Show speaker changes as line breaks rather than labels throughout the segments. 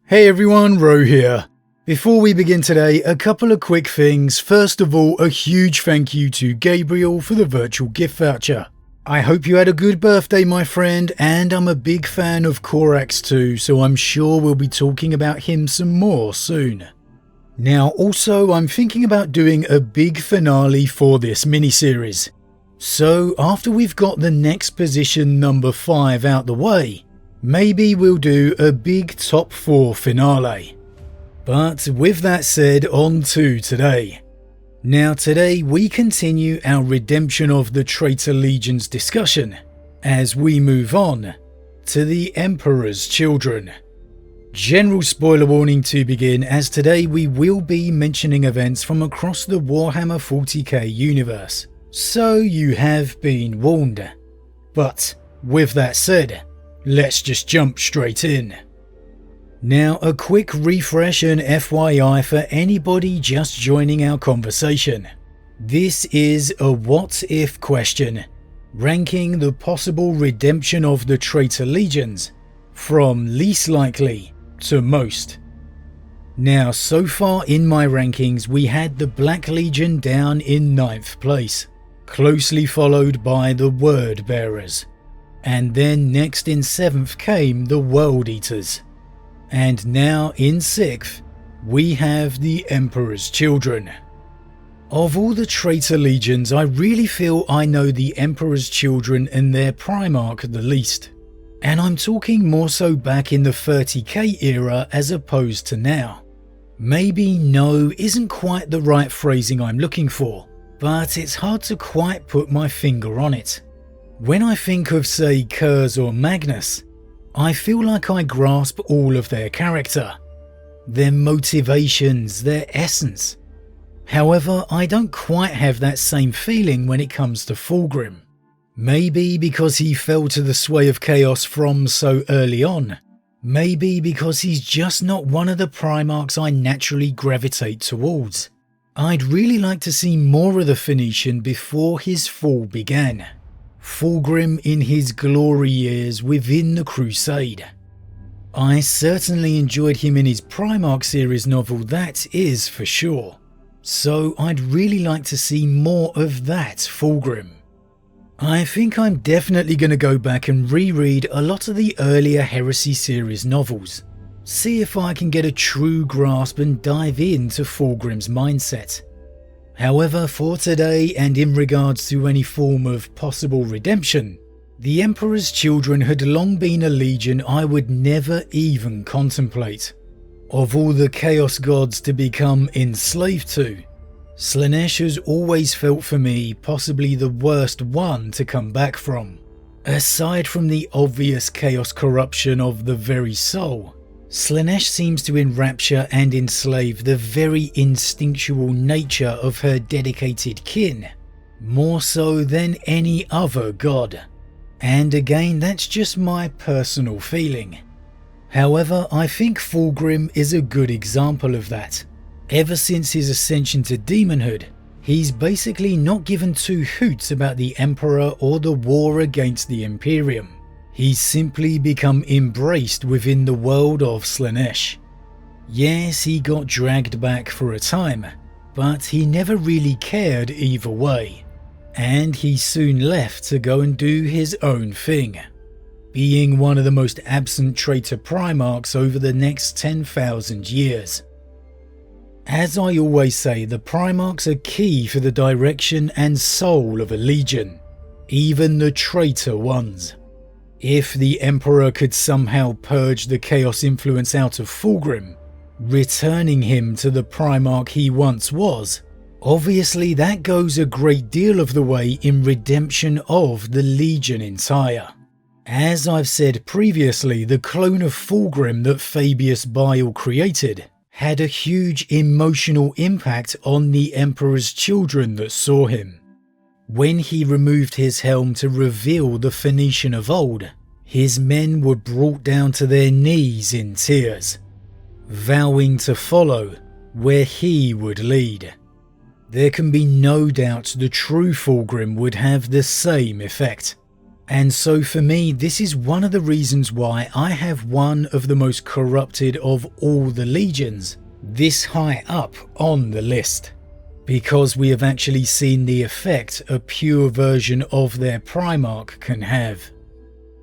Hey everyone, Rho here. Before we begin today, a couple of quick things. First of all, a huge thank you to Gabriel for the virtual gift voucher. I hope you had a good birthday, my friend, and I'm a big fan of Corax too, so I'm sure we'll be talking about him some more soon. Now also, I'm thinking about doing a big finale for this mini-series. So after we've got the next position number 5 out the way, maybe we'll do a big top 4 finale. But with that said, on to today. Now today we continue our Redemption of the Traitor Legions discussion as we move on to the Emperor's Children. General spoiler warning to begin, as today we will be mentioning events from across the Warhammer 40k universe, so you have been warned. But with that said, let's just jump straight in. Now a quick refresh and FYI for anybody just joining our conversation. This is a what if question, ranking the possible redemption of the Traitor Legions from least likely to most. Now so far in my rankings we had the Black Legion down in 9th place, closely followed by the Word Bearers. And then next in 7th came the World Eaters. And now in 6th, we have the Emperor's Children. Of all the Traitor Legions, I really feel I know the Emperor's Children and their Primarch the least. And I'm talking more so back in the 30k era as opposed to now. Maybe know isn't quite the right phrasing I'm looking for, but it's hard to quite put my finger on it. When I think of, say, Kurz or Magnus, I feel like I grasp all of their character, their motivations, their essence. However, I don't quite have that same feeling when it comes to Fulgrim. Maybe because he fell to the sway of chaos from so early on. Maybe because he's just not one of the Primarchs I naturally gravitate towards. I'd really like to see more of the Phoenician before his fall began. Fulgrim in his glory years within the Crusade. I certainly enjoyed him in his Primarch series novel, that is for sure. So I'd really like to see more of that Fulgrim. I think I'm definitely going to go back and reread a lot of the earlier Heresy series novels. See if I can get a true grasp and dive into Fulgrim's mindset. However, for today and in regards to any form of possible redemption, the Emperor's Children had long been a legion I would never even contemplate. Of all the Chaos Gods to become enslaved to, Slaanesh has always felt for me possibly the worst one to come back from. Aside from the obvious chaos corruption of the very soul, Slaanesh seems to enrapture and enslave the very instinctual nature of her dedicated kin, more so than any other god. And again, that's just my personal feeling. However, I think Fulgrim is a good example of that. Ever since his ascension to demonhood, he's basically not given two hoots about the Emperor or the war against the Imperium. He's simply become embraced within the world of Slaanesh. Yes, he got dragged back for a time, but he never really cared either way, and he soon left to go and do his own thing, being one of the most absent traitor Primarchs over the next 10,000 years. As I always say, the Primarchs are key for the direction and soul of a legion, even the traitor ones. If the Emperor could somehow purge the chaos influence out of Fulgrim, returning him to the Primarch he once was, obviously that goes a great deal of the way in redemption of the Legion entire. As I've said previously, the clone of Fulgrim that Fabius Bile created had a huge emotional impact on the Emperor's Children that saw him. When he removed his helm to reveal the Phoenician of old, his men were brought down to their knees in tears, vowing to follow where he would lead. There can be no doubt the true Fulgrim would have the same effect. And so for me, this is one of the reasons why I have one of the most corrupted of all the legions this high up on the list. Because we have actually seen the effect a pure version of their Primarch can have.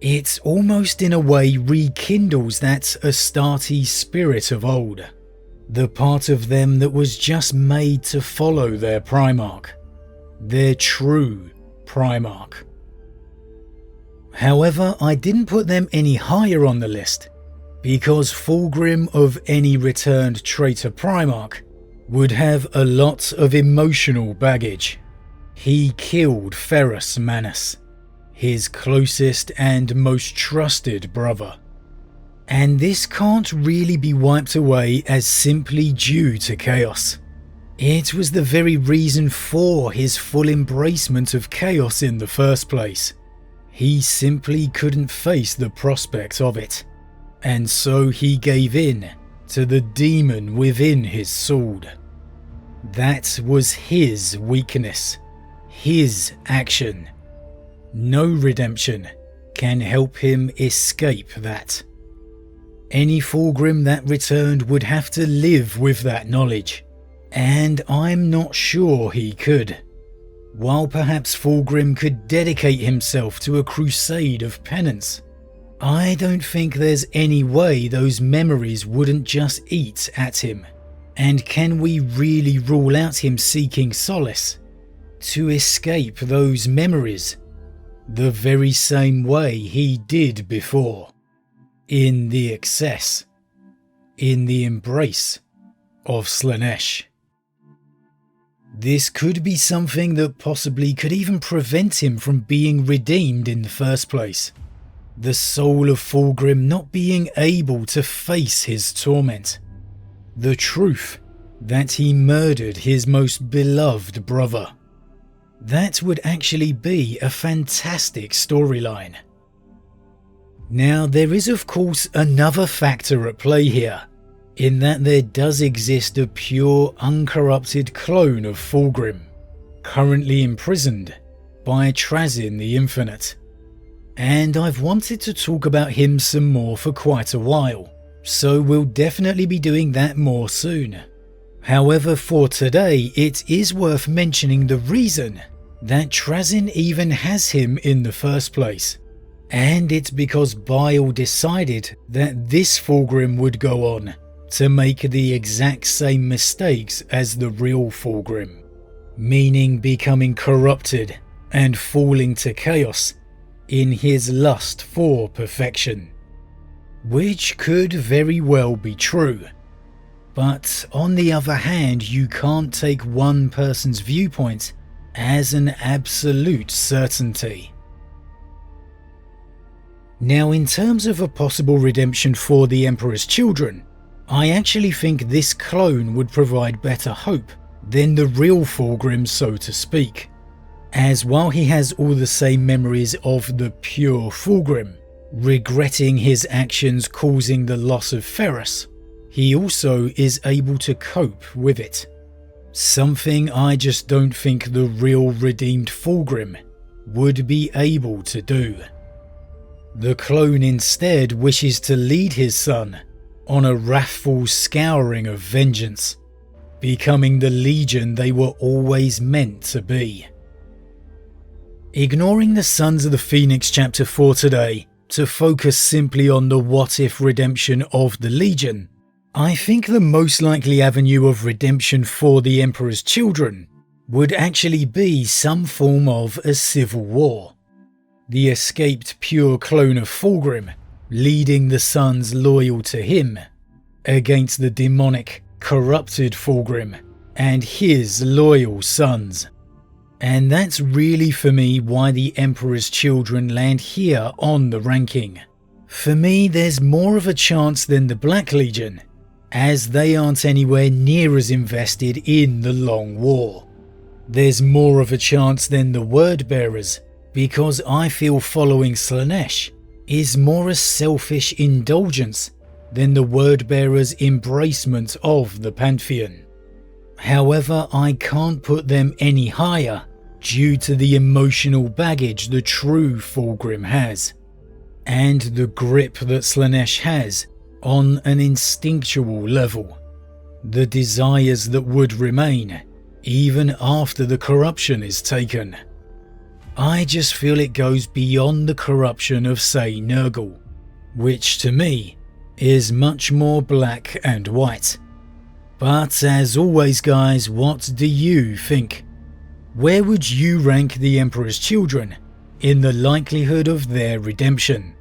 It almost in a way rekindles that Astarte spirit of old. The part of them that was just made to follow their Primarch. Their true Primarch. However, I didn't put them any higher on the list, because Fulgrim of any returned Traitor Primarch would have a lot of emotional baggage. He killed Ferrus Manus, his closest and most trusted brother. And this can't really be wiped away as simply due to chaos. It was the very reason for his full embracement of chaos in the first place. He simply couldn't face the prospect of it, and so he gave in to the demon within his sword. That was his weakness, his action. No redemption can help him escape that. Any Fulgrim that returned would have to live with that knowledge, and I'm not sure he could. While perhaps Fulgrim could dedicate himself to a crusade of penance, I don't think there's any way those memories wouldn't just eat at him. And can we really rule out him seeking solace to escape those memories the very same way he did before, in the excess, in the embrace of Slaanesh? This could be something that possibly could even prevent him from being redeemed in the first place. The soul of Fulgrim not being able to face his torment. The truth that he murdered his most beloved brother. That would actually be a fantastic storyline. Now, there is of course another factor at play here, in that there does exist a pure, uncorrupted clone of Fulgrim, currently imprisoned by Trazyn the Infinite. And I've wanted to talk about him some more for quite a while, so we'll definitely be doing that more soon. However, for today, it is worth mentioning the reason that Trazyn even has him in the first place. And it's because Bile decided that this Fulgrim would go on to make the exact same mistakes as the real Fulgrim, meaning becoming corrupted and falling to chaos in his lust for perfection. Which could very well be true. But on the other hand, you can't take one person's viewpoint as an absolute certainty. Now, in terms of a possible redemption for the Emperor's children, I actually think this clone would provide better hope than the real Fulgrim, so to speak. As while he has all the same memories of the pure Fulgrim, regretting his actions causing the loss of Ferrus, he also is able to cope with it. Something I just don't think the real redeemed Fulgrim would be able to do. The clone instead wishes to lead his son on a wrathful scouring of vengeance, becoming the legion they were always meant to be. Ignoring the Sons of the Phoenix chapter 4 today to focus simply on the what-if redemption of the Legion, I think the most likely avenue of redemption for the Emperor's children would actually be some form of a civil war. The escaped pure clone of Fulgrim leading the sons loyal to him against the demonic, corrupted Fulgrim and his loyal sons. And that's really for me why the Emperor's children land here on the ranking. For me, there's more of a chance than the Black Legion, as they aren't anywhere near as invested in the Long War. There's more of a chance than the Word Bearers, because I feel following Slaanesh is more a selfish indulgence than the Word Bearers' embracement of the Pantheon. However, I can't put them any higher due to the emotional baggage the true Fulgrim has, and the grip that Slaanesh has on an instinctual level, the desires that would remain even after the corruption is taken. I just feel it goes beyond the corruption of, say, Nurgle, which to me is much more black and white. But as always guys, what do you think? Where would you rank the Emperor's children in the likelihood of their redemption?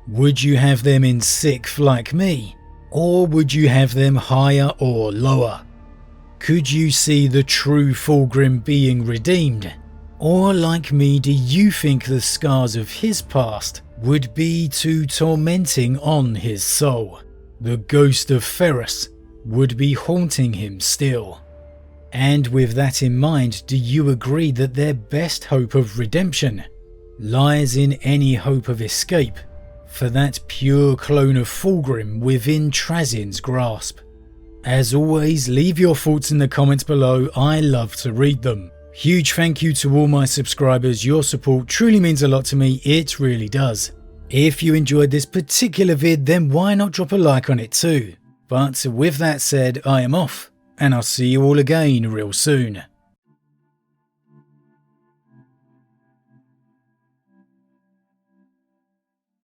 Would you have them in 6th like me, or would you have them higher or lower? Could you see the true Fulgrim being redeemed? Or like me, do you think the scars of his past would be too tormenting on his soul? The ghost of Ferrus would be haunting him still. And with that in mind, do you agree that their best hope of redemption lies in any hope of escape for that pure clone of Fulgrim within Trazin's grasp? As always, leave your thoughts in the comments below, I love to read them. Huge thank you to all my subscribers, your support truly means a lot to me, it really does. If you enjoyed this particular vid, then why not drop a like on it too? But with that said, I am off, and I'll see you all again real soon.